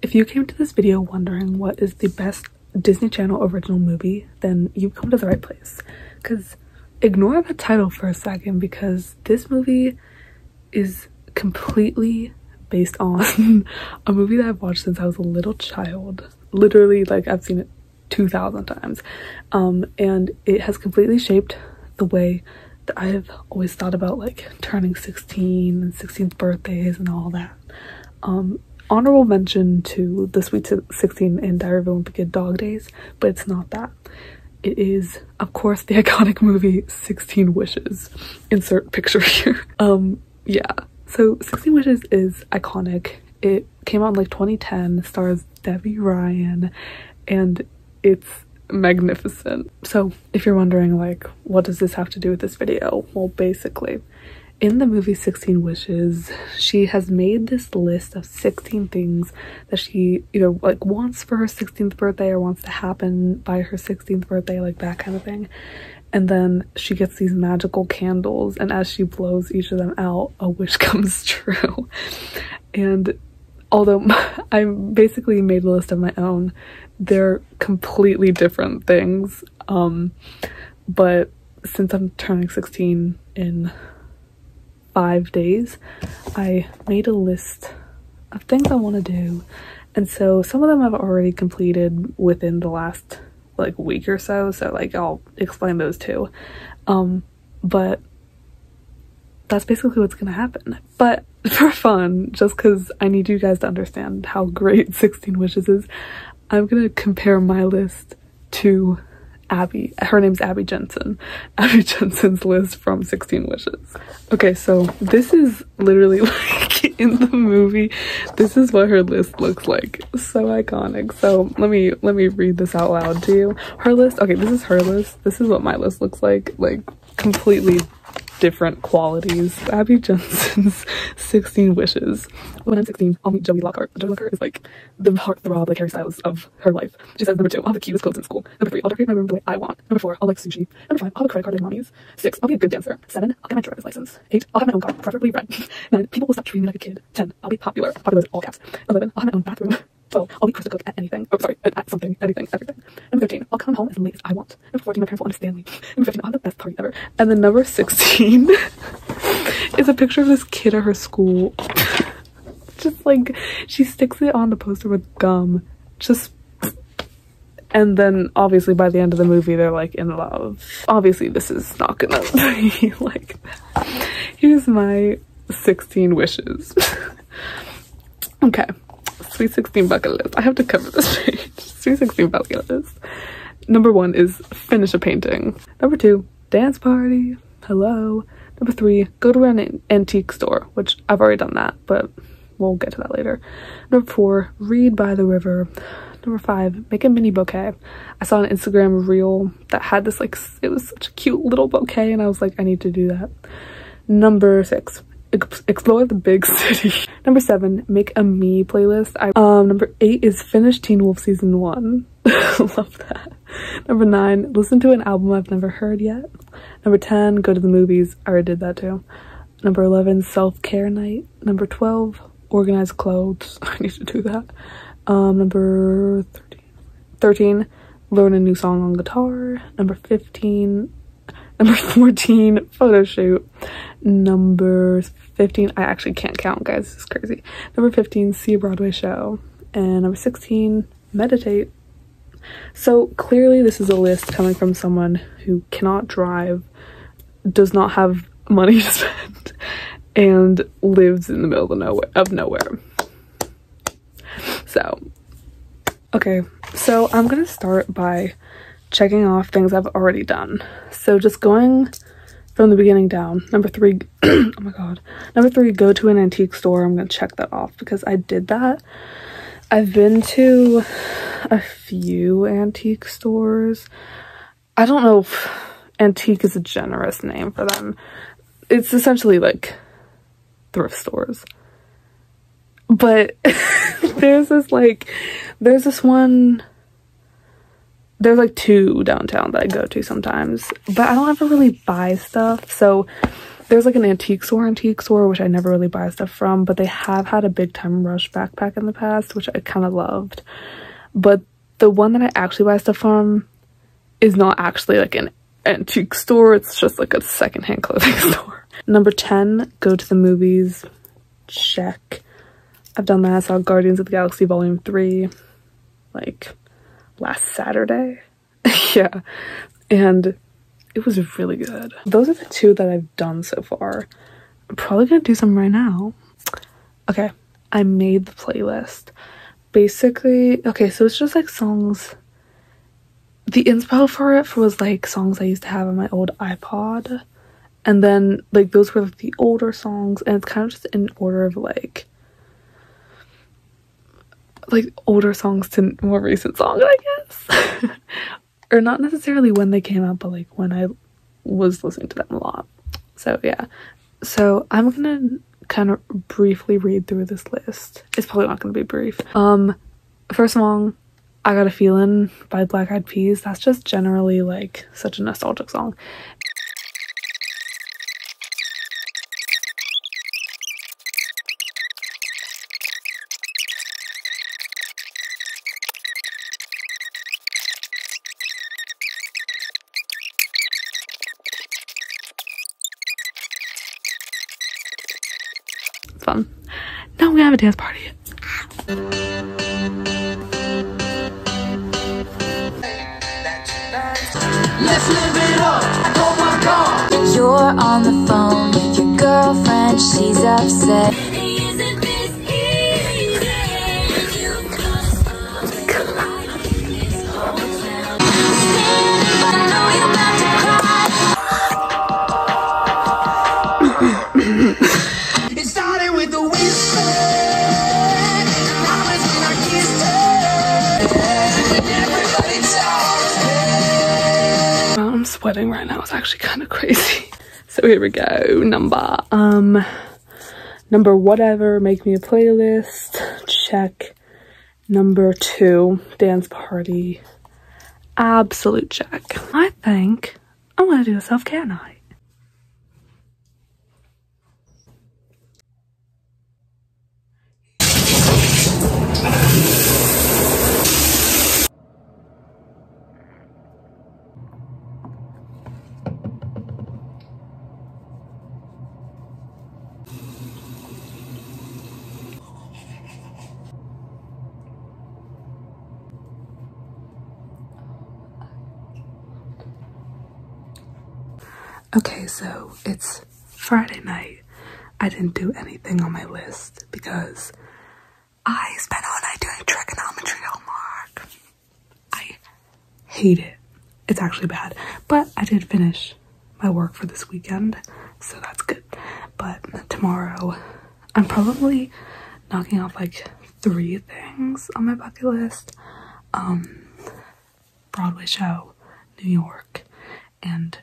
If you came to this video wondering what is the best Disney Channel original movie, then you've come to the right place. Because ignore the title for a second, because this movie is completely based on a movie that I've watched since I was a little child. Literally, like, I've seen it 2,000 times. And it has completely shaped the way that I have always thought about, like, turning 16 and 16th birthdays and all that. Honorable mention to the Sweet 16 and Diary of a Wimpy Kid Dog Days, but it's not that. It is, of course, the iconic movie 16 Wishes. Insert picture here. Yeah. So 16 Wishes is iconic. It came out in like 2010, stars Debbie Ryan, and it's magnificent. So if you're wondering, like, what does this have to do with this video? Well, basically, in the movie 16 Wishes, she has made this list of 16 things that she either like wants for her 16th birthday or wants to happen by her 16th birthday, like that kind of thing. And then she gets these magical candles, and as she blows each of them out, a wish comes true. And although I basically made a list of my own, they're completely different things. But since I'm turning 16 in 5 days, I made a list of things I want to do, and so some of them I've already completed within the last like week or so, like I'll explain those too. But that's basically what's gonna happen. But for fun, just because I need you guys to understand how great 16 Wishes is, I'm gonna compare my list to Abby. Her name's Abby Jensen. Abby Jensen's list from 16 Wishes. Okay, so this is literally like in the movie, this is what her list looks like. So iconic. So let me read this out loud to you. Her list, okay, this is her list. This is what my list looks like completely different qualities. Abby Jensen's 16 Wishes. When I'm 16, I'll meet Joey Lockhart. Joey Lockhart is like the heartthrob, like hairstylist of her life. She says, number 2, I'll have the cutest clothes in school. Number 3, I'll decorate my room the way I want. Number 4, I'll like sushi. Number 5, I'll have a credit card like mommy's. 6, I'll be a good dancer. 7, I'll get my driver's license. 8, I'll have my own car, preferably red. 9, people will stop treating me like a kid. 10, I'll be popular. Popular is all caps. 11, I'll have my own bathroom. 12, I'll be Krista Cook at anything. Oh, sorry, at something, anything, everything. Number 13, I'll come home as late as I want. Number 14, my parents will understand me. Number 15, I'll have the best party ever. And then number 16 is a picture of this kid at her school. Just like, she sticks it on the poster with gum. Just, and then obviously by the end of the movie, they're like in love. Obviously, this is not gonna be like that. Here's my 16 wishes. Okay. Sweet 16 bucket list. I have to cover this page. Sweet 16 bucket list. Number 1 is finish a painting. Number 2, dance party. Hello. Number 3, go to an antique store, which I've already done that, but we'll get to that later. Number 4, read by the river. Number 5, make a mini bouquet. I saw an Instagram reel that had this, like, it was such a cute little bouquet, and I was like, I need to do that. Number 6, explore the big city. Number 7, make a me playlist. Number 8 is finish Teen Wolf season 1. Love that. Number 9, listen to an album I've never heard yet. Number 10, go to the movies. I already did that too. Number 11, self-care night. Number 12, organize clothes. I need to do that. Number 13, learn a new song on guitar. Number 14, photo shoot. Number 15, I actually can't count, guys, this is crazy. Number 15, see a Broadway show. And number 16, meditate. So clearly this is a list coming from someone who cannot drive, does not have money to spend, and lives in the middle of nowhere. So, okay, so I'm gonna start by checking off things I've already done. So just going from the beginning down. Number 3, oh my god. Number 3, go to an antique store. I'm gonna check that off because I did that. I've been to a few antique stores. I don't know if antique is a generous name for them. It's essentially like thrift stores. But there's this one, there's like 2 downtown that I go to sometimes, but I don't ever really buy stuff. So there's like an antique store which I never really buy stuff from, but they have had a Big Time Rush backpack in the past, which I kind of loved. But the one that I actually buy stuff from is not actually like an antique store, it's just like a secondhand clothing store. Number 10, go to the movies. Check. I've done that. I saw Guardians of the Galaxy Volume 3 like last Saturday. Yeah, and it was really good. Those are the two that I've done so far. I'm probably gonna do some right now. Okay, I made the playlist. Basically, okay, so it's just like songs. The inspo for it was like songs I used to have on my old iPod, and then like those were like the older songs, and it's kind of just in order of like older songs to more recent songs, I guess. Or not necessarily when they came out, but like when I was listening to them a lot. So yeah, so I'm gonna kind of briefly read through this list. It's probably not gonna be brief. First song, I Got a Feeling by Black Eyed Peas. That's just generally like such a nostalgic song. It's fun. Now we have a dance party. Let's live it up. Oh my God. You're on the phone with your girlfriend. She's upset. Isn't this easy? You just it started with the whisper. I was when I kissed her. Everybody talks. I'm sweating right now. It's actually kind of crazy. So here we go. Number whatever, make me a playlist. Check. Number 2, dance party. Absolute check. I think I'm gonna do a self-care night. Okay, so it's Friday night. I didn't do anything on my list because I spent all night doing trigonometry homework. I hate it. It's actually bad. But I did finish my work for this weekend, so that's good. But tomorrow, I'm probably knocking off like 3 things on my bucket list. Broadway show, New York, and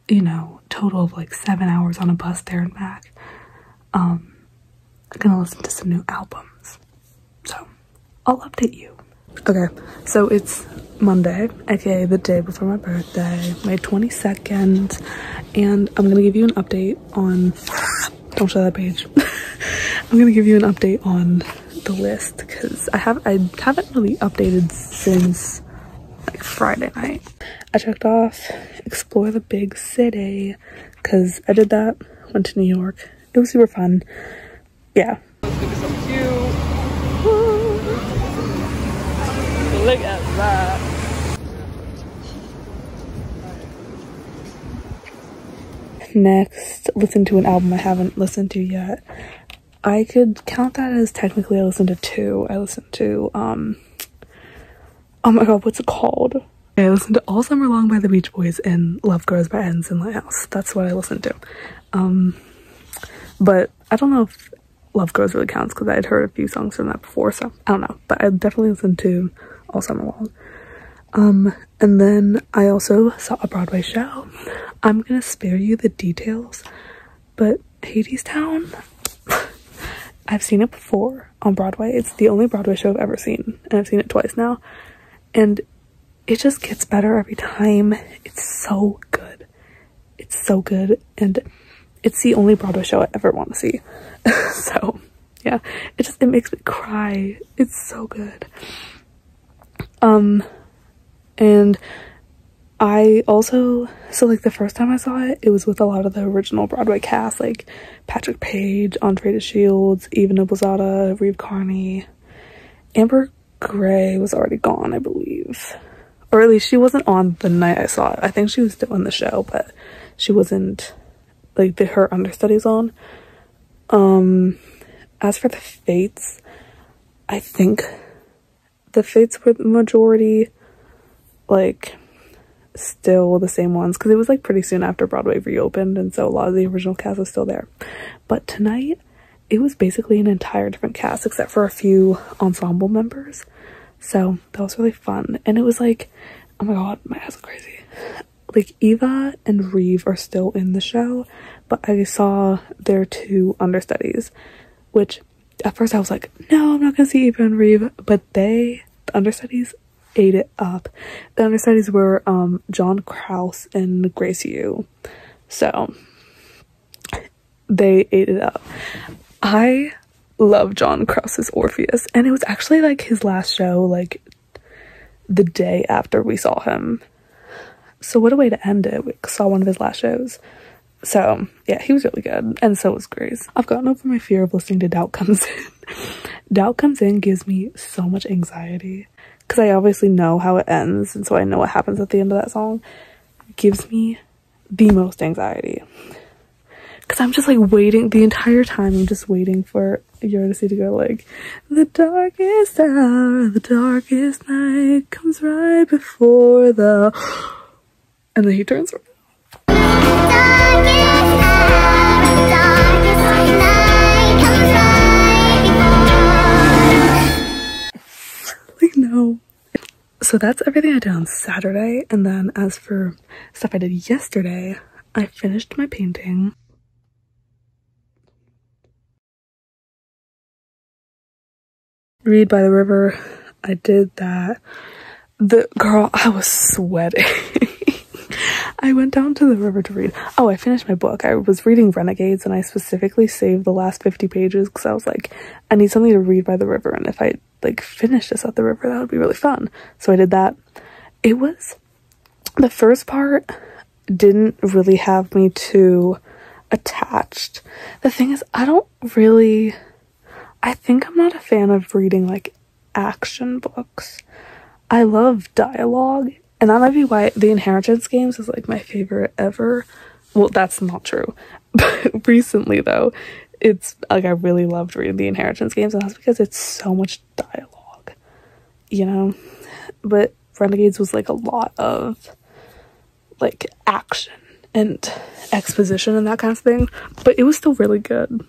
you know, total of like 7 hours on a bus there and back. I'm gonna listen to some new albums, so I'll update you. Okay, so it's Monday, aka the day before my birthday, May 22nd, and I'm gonna give you an update on, don't show that page. I'm gonna give you an update on the list because I haven't really updated since like Friday night. I checked off explore the big city because I did that, went to New York. It was super fun. Yeah. Look at so cute. Look at that. Next, listen to an album I haven't listened to yet. I could count that as technically I listened to 2. I listened to oh my god, what's it called? I listened to All Summer Long by the Beach Boys and Love Grows by Ensign Lighthouse. That's what I listened to. But I don't know if Love Grows really counts because I had heard a few songs from that before, so I don't know. But I definitely listened to All Summer Long. And then I also saw a Broadway show. I'm gonna spare you the details, but Hadestown, I've seen it before on Broadway. It's the only Broadway show I've ever seen, and I've seen it twice now. And it just gets better every time. It's so good. It's so good. And it's the only Broadway show I ever want to see. So yeah, it makes me cry. It's so good. And I also, so like the first time I saw it, it was with a lot of the original Broadway cast, like Patrick Page, Andre DeShields, Eva Noblezada, Reeve Carney. Amber Gray was already gone, I believe. Or at least she wasn't on the night I saw it. I think she was still in the show, but she wasn't, like, her understudies on. As for the Fates, I think the Fates were the majority, like, still the same ones, because it was, like, pretty soon after Broadway reopened, and so a lot of the original cast was still there. But tonight, it was basically an entire different cast, except for a few ensemble members. So that was really fun. And it was like, oh my god, my eyes are crazy. Like, Eva and Reeve are still in the show, but I saw their two understudies, which at first I was like, no, I'm not gonna see Eva and Reeve, but the understudies ate it up. The understudies were John Krause and Grace Yu. So they ate it up. I love John Krause's Orpheus, and it was actually like his last show, like the day after we saw him. So what a way to end it. We saw one of his last shows. So yeah, he was really good, and so was Grace. I've gotten over my fear of listening to Doubt Comes In. Doubt Comes In gives me so much anxiety, because I obviously know how it ends, and so I know what happens at the end of that song. It gives me the most anxiety, because I'm just like waiting the entire time. I'm just waiting for Eurydice to go like, the darkest hour, the darkest night comes right before the, and then he turns around. Like, no. So that's everything I did on Saturday, and then as for stuff I did yesterday, I finished my painting. Read by the river, I did that. Girl, I was sweating. I went down to the river to read. Oh, I finished my book. I was reading Renegades, and I specifically saved the last 50 pages because I was like, I need something to read by the river, and if I like finish this at the river, that would be really fun. So I did that. It was, the first part didn't really have me too attached. The thing is, I think I'm not a fan of reading like action books. I love dialogue, and that might be why The Inheritance Games is like my favorite ever. Well, that's not true. But recently though, it's like I really loved reading The Inheritance Games, and that's because it's so much dialogue, you know? But Renegades was like a lot of like action and exposition and that kind of thing, but it was still really good.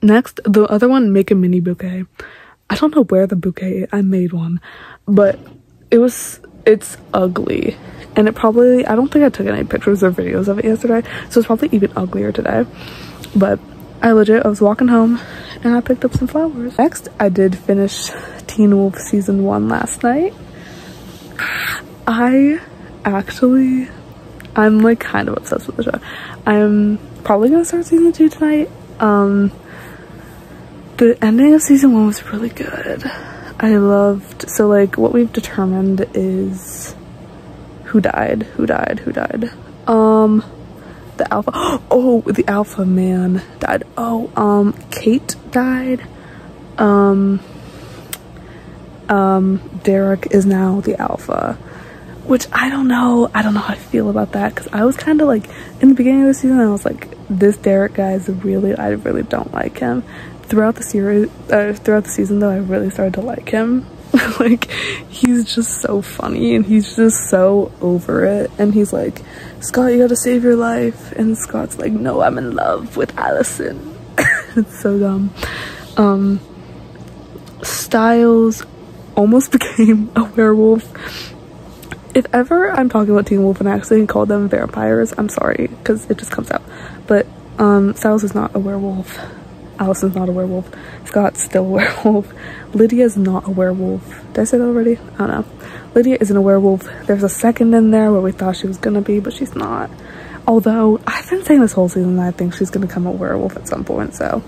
Next, the other one, Make a Mini Bouquet. I don't know where the bouquet is. I made one, but it's ugly, and I don't think I took any pictures or videos of it yesterday, so it's probably even uglier today. But I was walking home and I picked up some flowers. Next, I did finish Teen Wolf season 1 last night. I'm like kind of obsessed with the show. I'm probably gonna start season 2 tonight. The ending of season 1 was really good. So like what we've determined is who died. The alpha, oh, the alpha man died. Oh, Kate died. Derek is now the alpha, which I don't know how I feel about that, because I was kind of like, in the beginning of the season, I was like, this Derek guy is I really don't like him. Throughout the season though, I really started to like him. Like, he's just so funny, and he's just so over it, and he's like, Scott, you gotta save your life, and Scott's like, no, I'm in love with Allison. It's so dumb. Styles almost became a werewolf. If ever I'm talking about Teen Wolf and I accidentally call them vampires, I'm sorry, because it just comes out. But Styles is not a werewolf. Allison's not a werewolf. Scott's still a werewolf. Lydia's not a werewolf. Did I say that already? I don't know. Lydia isn't a werewolf. There's a second in there where we thought she was gonna be, but she's not. Although, I've been saying this whole season that I think she's gonna become a werewolf at some point, so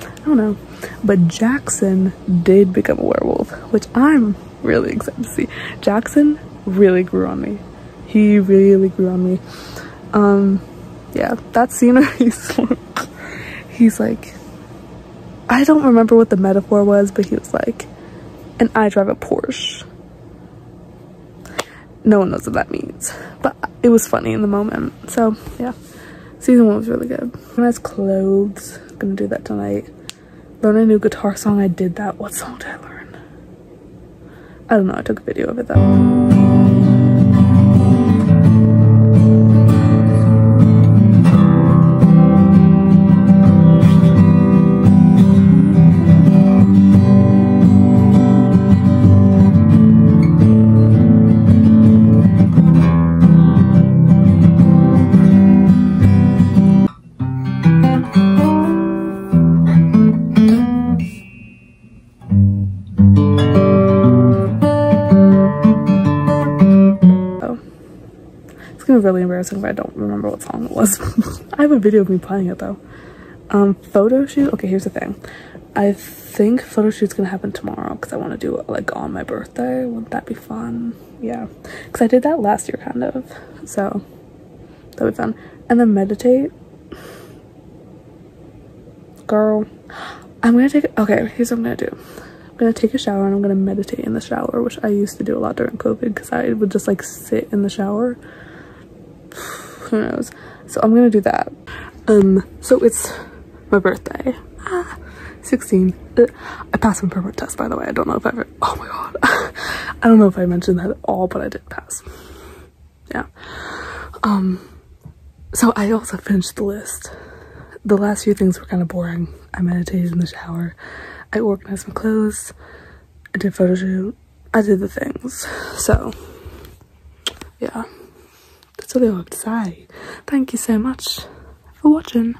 I don't know. But Jackson did become a werewolf, which I'm really excited to see. Jackson really grew on me. He really grew on me. Yeah, that scene where he's like, I don't remember what the metaphor was, but he was like, and I drive a Porsche. No one knows what that means, but it was funny in the moment. So yeah, season 1 was really good. Nice clothes, gonna do that tonight. Learn a new guitar song. I did that. What song did I learn? I don't know, I took a video of it though. Really embarrassing if I don't remember what song it was. I have a video of me playing it though. Photo shoot. Okay, here's the thing. I think photo shoot's gonna happen tomorrow because I want to do it like on my birthday. Wouldn't that be fun? Yeah, because I did that last year kind of, so that'll be fun. And then meditate. Girl, I'm gonna take, okay, here's what I'm gonna do. I'm gonna take a shower and I'm gonna meditate in the shower, which I used to do a lot during COVID because I would just like sit in the shower. Who knows? So I'm gonna do that. So it's my birthday. 16. I passed my pervert test, by the way. I don't know if I ever, oh my god. I don't know if I mentioned that at all, but I did pass. Yeah. So I also finished the list. The last few things were kind of boring. I meditated in the shower. I organized my clothes. I did photo shoot. I did the things. So yeah. That's all I have to say. Thank you so much for watching.